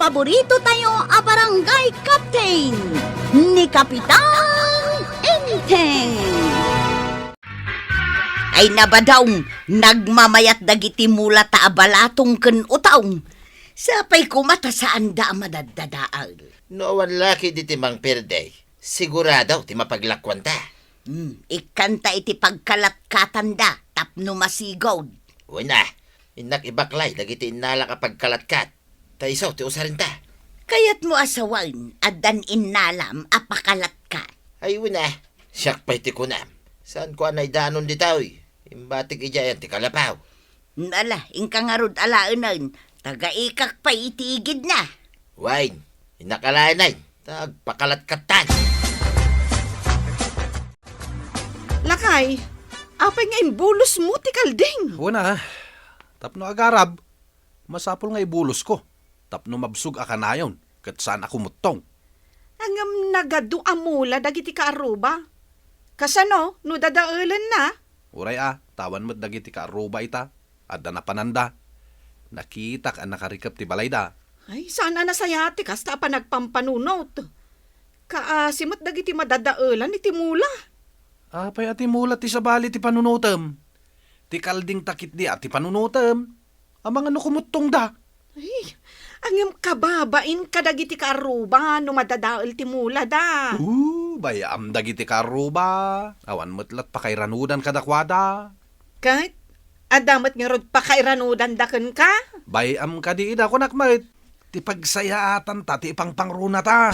paborito tayo a barangay captain ni Kapitan Enteng. Ay nabadawng, nagmamayat dagiti mula ta abalatong ken utawng. Sapay kumata saan da madadadaal. Noon laki di timang perday. Sigurado ti mapaglakwan ta. Ikanta iti pagkalatkatan da, tapno masigod. Una, inak ibaklay dagiti inala kapag kalatkat. Ta isaw ti usarin ta. Kayat mo asawain, adan inalam apakalatkat. Ay una, siyak pa'y ti kunam. Saan ko anay danon di taoy? Imbatik ijayan ti kalapaw. Nala, ingkangarod alaanan, taga-ikak pa itigid na. Wine, inakalanay, tagpakalatkatan. Lakay, apay nga imbulos mo ti kalding. Una, tapno agarab, masapol nga ibulos ko. Tapno mabsug akanayon, kat saan ako mutong. Angam nagadu amula dagiti kaaruba. Kasano, no dadaulan na? Uray tawan mo't dagiti kaaruba ita, adda na pananda. Nakita ka nakarikap ti balay da. Ay, sana nasayati kasta pa nagpampanunot. Kaasimot dagiti madadaulan iti mula. Apay ati mulat ti sabali ti panunutem. Ti kalding takit di ati panunutem. Amang ano kumutong da. Ay, angam kababain kadagiti kaaruba no madadaul ti mula da. Bayam dagiti karuba. Awan mo't lat pakairanudan kadakwada. Kahit adamat nga rod pakairanudan daken ka? Bayam ka di ida ko nakmait. Ti pagsayaatan ta, ti ipangpangruna ta.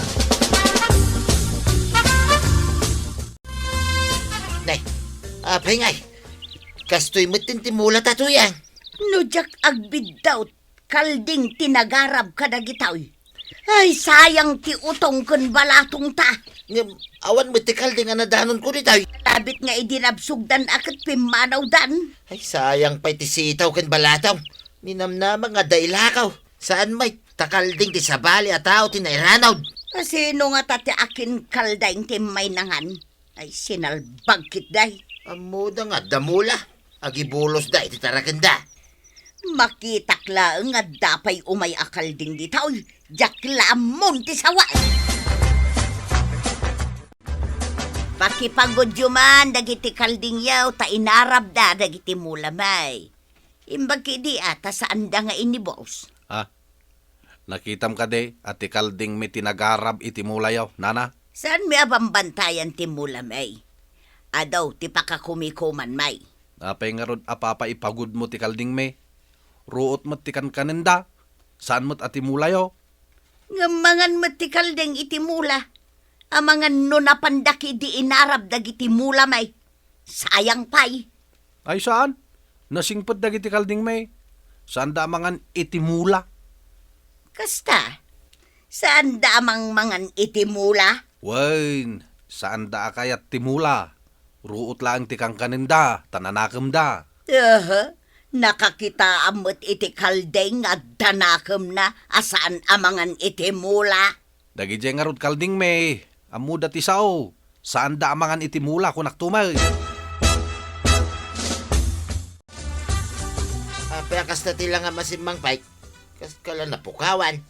Nay, apay ngay. Kastoy mo't tintimula ta to yan. No jak agbid daw, kalding tinagarab kadagitaw. Ay, sayang ti utong ken balatong ta. Awan mo't ti kalding nga nadanon ko di tayo. Labit nga idinabsugdan akat pimanaw dan. Ay sayang pa'y ti sitaw ken balataw. Ninamnama nga dailakaw. Saan may takalding ti sabali at tao ti nairanaw. Kasi no nga tati akin kaldaing ti may nangan. Ay sinalbag kit day. Amuda nga damula. Agibulos da iti tarakenda. Makitakla nga dapay umay akalding ditaw. Jaklamon ti saway. Pakipagod yuman dagiti kalding yaw ta inarab da dagiti mulamay. Imbag kidi ata saan da nga ini boss. Nakitam ka de, at ti kalding may tinagarab iti mulayaw, nana? Saan may abambantayan ti mulamay? Adaw ti pakakumikuman may. Apay nga rod apapa ipagod mo ti kalding may. Ruot mo ti kankanenda. Saan mo't ati mulayaw? Ngamangan mo ti kalding iti mula. Amangan no napandaki di inarab dagiti mula may. Sayang pay. Ay saan? Nasingpot dagiti kalding may. Saan da mangan iti mula? Kasta, saan da amang mangan iti mula? Wain, saan da akayat ti mula? Ruot lang ti kankanenda, tananakam da. Nakakita amot iti kalding at danakam na asaan amangan iti mula. Dagi nga rod kalding may. Amuda ti sao. Saan da amangan iti mula kunak tumay? Apeakas na tila nga masimang pike. Kas kala napukawan.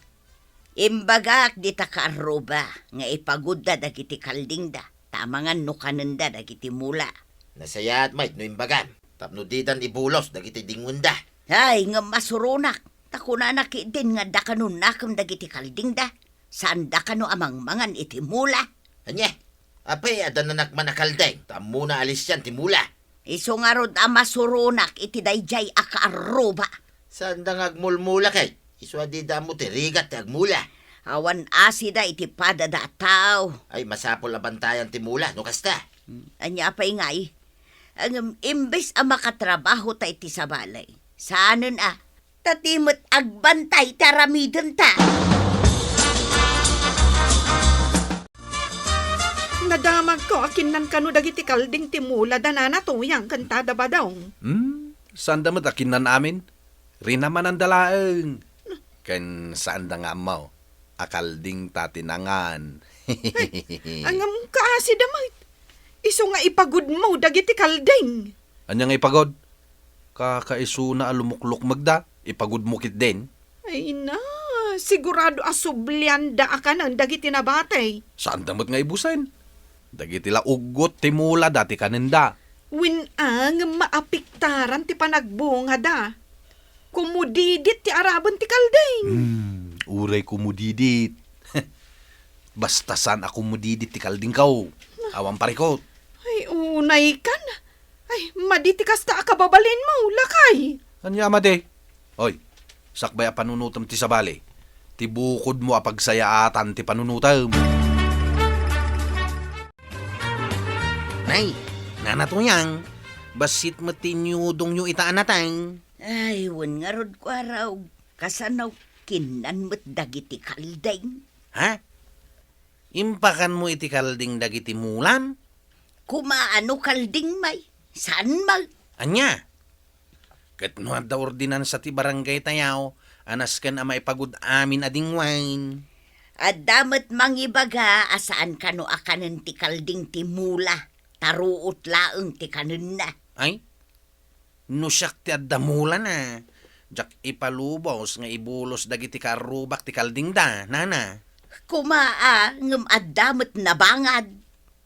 Imbagak di ta kaaruba nga ipagod da dagiti kalding da. Tamangan no kanenda dagiti mula. Nasayat may no imbagan. Tapno didan ibulos dagiti dingunda. Ay nga masurunak. Takuna nakidin nga da kanun nakam dagiti kalding da. Saan da kano amang mangan iti mula? Anya, apay adan nanak manakaldeng. Tamo na alis yan ti mula. Iso nga rod masurunak iti dayjay akaaruba. Saan da ngagmulmula kay? Iswa di da mo ti rigat ti agmula. Awan asida iti padada tao. Ay masapol abantayan ti mula no kasta. Anya pa ingay. Ang imbes a makatrabaho ta iti sabalay. Saanon tatimot agbantay taramidon ta. Nadamag ko akin nan kano dagiti kalding ti mula danana tuyang kantada ba daw? Saan da mo't akin amin? Rin naman ang dalaan. Kan saan da nga mo? Akalding tatinangan. Angam kaasi damay. Iso nga ipagod mo dagiti kalding. Anya nga ipagod? Kakaiso na alumuklok magda. Ipagod mo kit din. Ay na, Sigurado asublian da akanan dagiti nabatay. Saan damot nga ibusen? Dagiti la ugot ti mula dati kanenda. Win ang maapiktaran ti panagbunga da. Kumudidit ti araban ti kaldeng. Uray kumudidit. Basta saan ako mudidit ti kalding kaw. Awang parikot. Ay, unay kan. Ay, maditikas ta akababalin mo, lakay. Anya made? Oy, sakbay a panunutam ti sabali. Ti bukod mo a pagsayaatan ti panunutam. Nay, nanatuyang. Basit matinyudong nyo itaan natang. Ay, wan nga rod ko araw. Kasanaw kinan mo't dagiti kaldeng. Ha? Impakan mo iti kalding dagiti mulam? Kumaano kalding may? Saan mag? Anya? Kat no adda ordinansa ti barangay tayaw, anas kan ama ipagud amin ading wine. At damat mangibaga asaan kano akanan ti kalding ti mula. Taruot laeng ti kanon na. Ay? No siyak ti adda mula na. Jak ipalubos nga ibulos dagiti karubak ti kalding da, nana. Kumaa ngem addamet nabangad.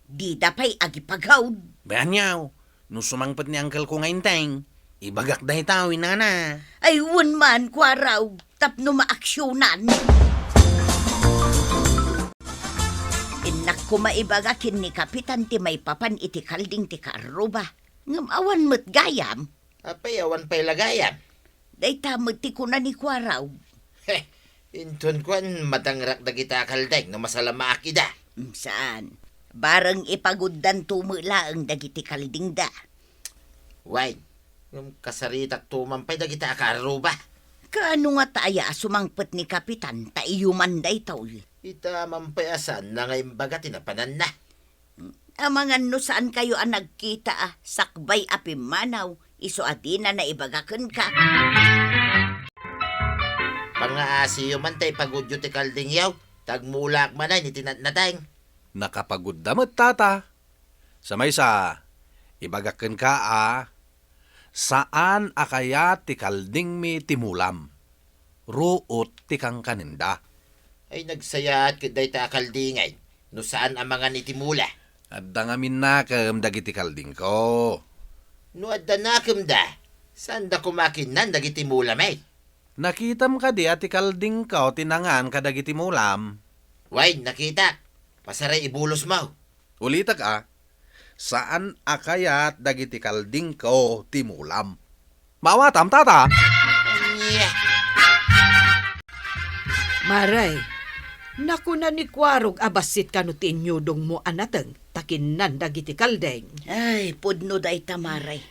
Di dapay agipagawd. Banyaw, no sumangpet ni angkel ko ngayon teng, ibagak dahi tawin, nana. Ay wan man kwaraw tapno maaksyonan. Inak ko maibagakin ni Kapitan ti may papan iti kalding ti karuba. Ngem awan met gayam. Apay awan pa'y lagayan. Day tamad ti kuna ni kwaraw. Heh, inton kwan matangrak dagita kaldeng na masalama akida. Saan? Barang ipaguddan tumula ang dagiti kalding da. Wine, yung kasaritak tumampay dagita akaruba. Kaano nga taya sumangpet ni Kapitan ta iyuman day tawil. Ita mampayasan na ngayon baga tinapanan na. Amangan no saan kayo ang nagkita sakbay apimanaw, iso adina na ibagakan ka. Pangaasiyo man tay pagudyo ti kalding yaw, tagmulak manay ni tinatnateng. Nakapagod damat tata. Sa may sa, ibagakan ka saan akaya ti kalding mi timulam? Ruot ti kang kaninda. Ay nagsayaat kiday ta kaldingay, no saan ang mga nitimula. Adda nga minakam dagiti kalding ko. No adda nakam da, saan da kumakinan dagiti mula may? Nakitam ka di ati kalding ko tinangan kadagiti mulam. Wine, nakita. Pasaray ibulos mo. Ulitak saan akayat dagiti kalding ko timulam? Mawatam tata. Anya. Maray, naku na ni kwarog abasit kano tinyudong mo anateng, takinan dagiti kaldeng. Ay, pudno day tamaray.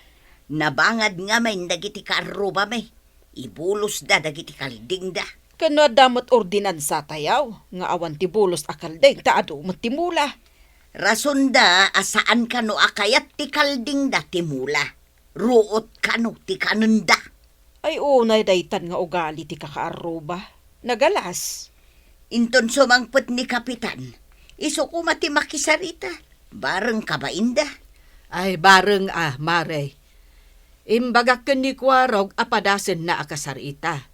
Nabangad nga may dagiti karuba may. Ibulos da dagiti kalding da. Kano damot ordinansa tayaw, nga awan ti bulos a kaldeng, taado matimula. Rason da asaan kano akayat ti kalding da timula. Ruot kano ti kanon da. Ay unay daytan nga ugali ti kakaaruba. Nagalas. Inton sumangpet ni Kapitan. Iso ko mati makisarita. Bareng kabainda. Ay bareng Maray. Imbagak ni kwarog apadasen na akasarita.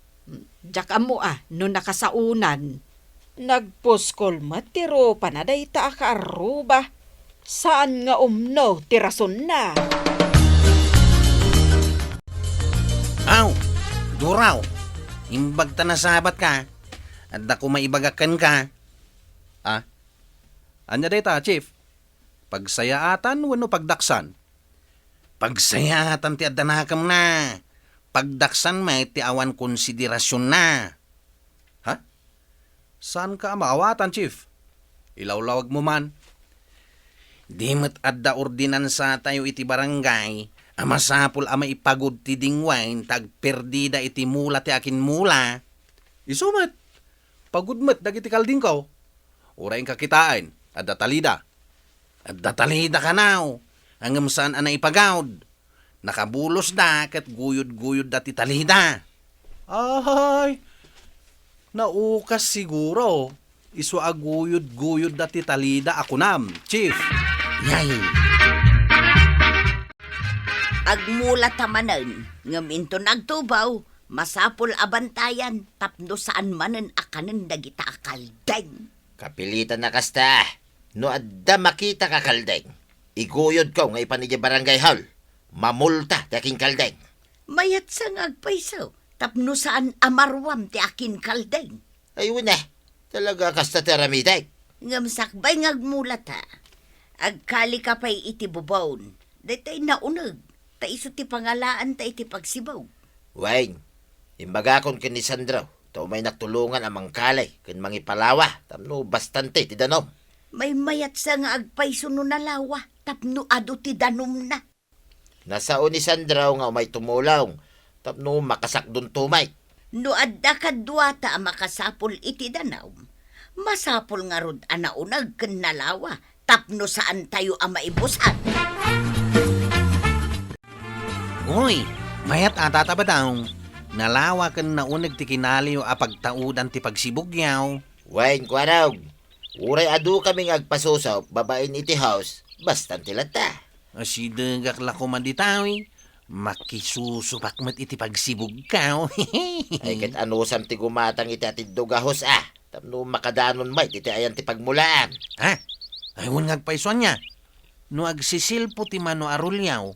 Diyak amo no nakasaunan. Nagpuskol matiro panaday ta akaaruba. Saan nga umno tirason na? Aw, duraw. Imbag ta nasabat ka. Adda ko maibagakan ka. Anya day ta, Chief? Pagsayaatan wano pagdaksan? Pagsayaatan ti adda nakam na. Pagdaksan may ti awan konsiderasyon na. Ha? Saan ka maawatan, Chief? Ilawlawag mo man. Di met adda ordinansa tayo iti barangay. Amasapul ama ipagod ti dingwain tag perdida iti mula ti akin mula. Isumat. Pagudmet dagiti kalding ko. Uraing kakitaan. Adda talida. Adda talida ka now. Hanggang saan ana ipagawd. Nakabulos da kat guyod-guyod dati talida. Ay, naukas siguro. Isu aguyod-guyod dati talida ako nam, Chief. Yay. Agmula tamanan. Ngam into nagtubaw. Masapul abantayan, tapno saan manen akanen dagita akaldeng. Kapilitan na kasta. No adda makita ka kaldeng. Iguyod ko nga ipanidya barangay hall. Mamulta ti aking kaldeng. Mayat sa ngagpaisaw, tapno saan amarwam ti akin kaldeng. Ayun na. Talaga kasta ti aramiday. Ngamsakbay ngagmulat ha. Agkali ka pa'y iti bubawon. Datay naunag. Ta iso ti pangalaan ta iti pagsibaw. Wayne, imbaga kon ken ni Sandro. Tao may naktulungan amang kalay. Ken mangipalawa. Tamno bastante ti danom. May mayat sa nga agpaiso no nalawa. Tapno ado ti danom na. Nasao ni Sandro nga may tumulaw. Tapno makasakdon tumay. No adda kadwata a makasapol iti danaw. Masapol nga rod anaunag ken nalawa. Tapno saan tayo a maibusan. Uy, mayat ata ba daw? Nalawa kan naunag ti kinaliyo a pagtaudan ti pagsibugyaw. Wayne, kwaraw. Uray adu kami ngagpasusaw. Babain iti house. Bastan tilata. Asidagak lako man ditawi. Makisusupak met iti pagsibugkaw. Ay ket anusam ti gumatang iti atid dugahos Tapno makadanon may iti ayan ti pagmulaan. Ha? Aywan ngagpaison niya. No agsisilpo ti mano arulyaw,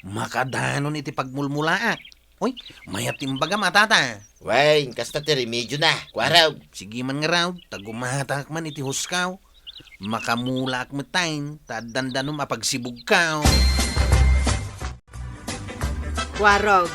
makadanon iti pagmulmulaak. Uy, mayat timbaga matata. Wayne, kasta ti remedyo na. Kwaraw. Sige man nga raw, tagumatak man iti huskaw. Makamulak metain, tadandanom apagsibugkaw. Kwarog,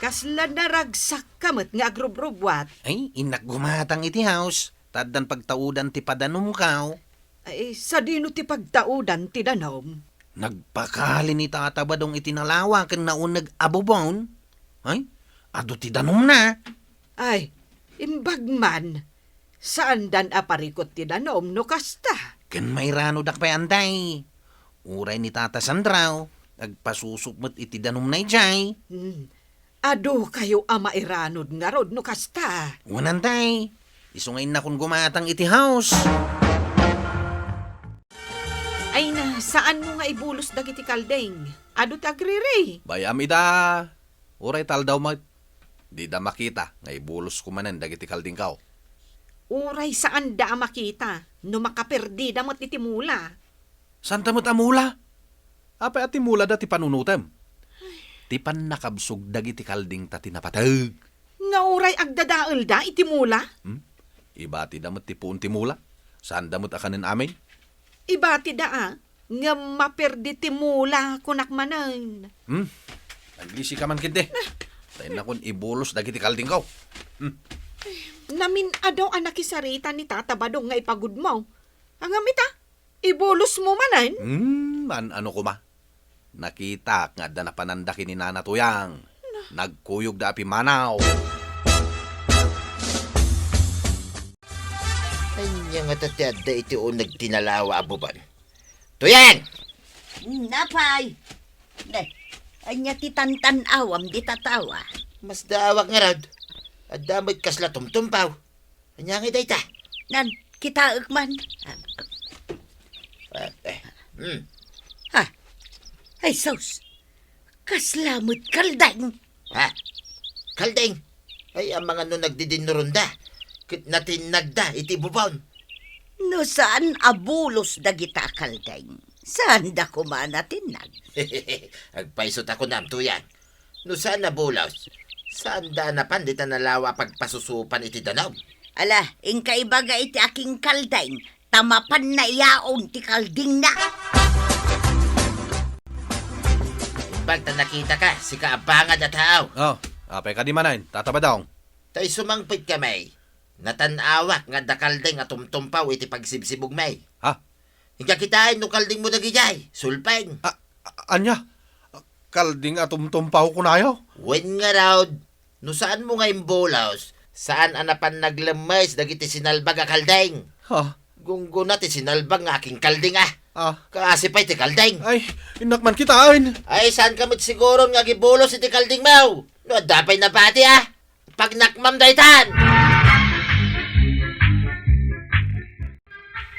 kasla naragsak kamot nga agrubrubwat. Ay, inak gumatang iti house, tadan pagtaudan ti padanom kaw. Ay, sa dino ti pagtaudan ti danom. Nagpakali ni tata ba dong itinalawa ken naunag abobon? Ay, ado ti danom na. Ay, imbagman. Saan dan aparikot ti danom no kasta? Ken mayrano dak pa anday. Uray ni tata Sandraw, nagpasusukmot iti danom na ijay. Ado kayo ama iranod nga rod no kasta. Wanantay, isungayin na kung gumatang iti house. Ay na, saan mo nga ibulos dagiti kaldeng? Ado tagriri. Bayam ida. Uray tal daw mat. Di da makita nga ibulos kumanan dagiti kalding kao. Uray saan da makita? No makaperdi damot iti mula. Santa mo't amula? Apa ati mula da ti panunutem? Ti pan nakabsog dagiti kalding ta tinapatag. Nga uray agdadael da iti mula? Iba ti damot ti puun ti mula. Saan damot akanin amin? Ibati da nga maperdi ti mula kunak manan. Naglisi ka man kinte. Tayo na kun ibulos dagiti kalding kao. Namin adaw anak isarita ni Tata Badong nga ipagud mo. Ang amita, ibulos mo manan? Ano ko ma? Nakita nga da na panandaki ni Nana Tuyang. Nagkuyog da api manaw. Anya nga tatiada iti o nagtinalawa abuban. Tuyang! Napay! Ne, anya ti tantan-awam di tatawa. Mas daawak nga rod. At damay kasla tumtumpaw. Anya nga ita. Nan, kita man. Ha? Ay, sos. Kaslamot kaldeng. Ha? Kaldeng. Ay, ang mga no nagdidinurunda. Kit natin nagda iti bubon. No saan abulos dagita kaldeng? Saan da kumanatin nag? Agpaisot ako na, Tuyang. No saan nabulos? Saan da na pandita nalawa pagpasusupan iti danaw? Ala, ingkaibaga iti aking kaldeng. Tamapan na iyaon ti kalding na. Pagta nakita ka, si kaabangad at haaw. Oh, apay ka di manan. Tatabadong. Tay sumangpit kamay. Natanawak nga da kaldeng at tumtumpaw iti pagsibsibog may. Ha? Hingga kitain no kalding mo dagijay. Sulpeng. Anya? Kalding atumtumpaw ko na ayo? Wen nga raw, no saan mo nga imbolaws? Saan anapan naglamas dagiti sinalbag a kaldeng? Ha? Gunggo na ti sinalbag nga aking kalding Ah. Kaasipay ti kaldeng. Ay, inakman kitain. Ay, saan kamit siguro nga gibolos iti kalding mau? No, dapay na pati Pag nakmam daytan.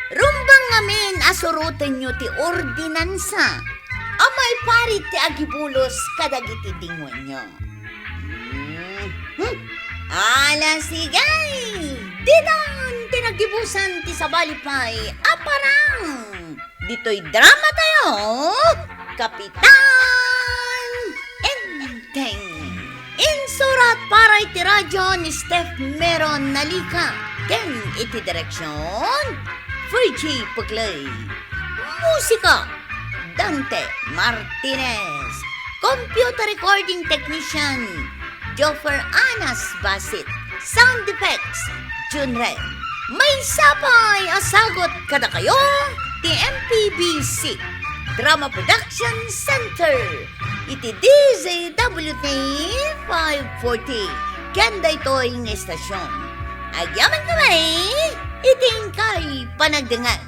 Rumbang ngamin asurutin nyo ti ordinansa. Amay parit ti agibulos kadagiti dingon nyo. Ala sigay! Dinan tinagibusan ti sabalipay aparang! Dito'y drama tayo! Kapitan Enteng! Insurat para iti radyo ni Steph Meron Nalika. Ken iti direksyon Fergie Puglay. Musika Dante Martinez. Computer recording technician Joffer Anas Basit. Sound effects Junre. May sapay asagot kada kayo ti MPBC Drama Production Center. Iti DZWT 540. Kanda ito yung estasyon. Agyaman kamay, iting kay panagdangan.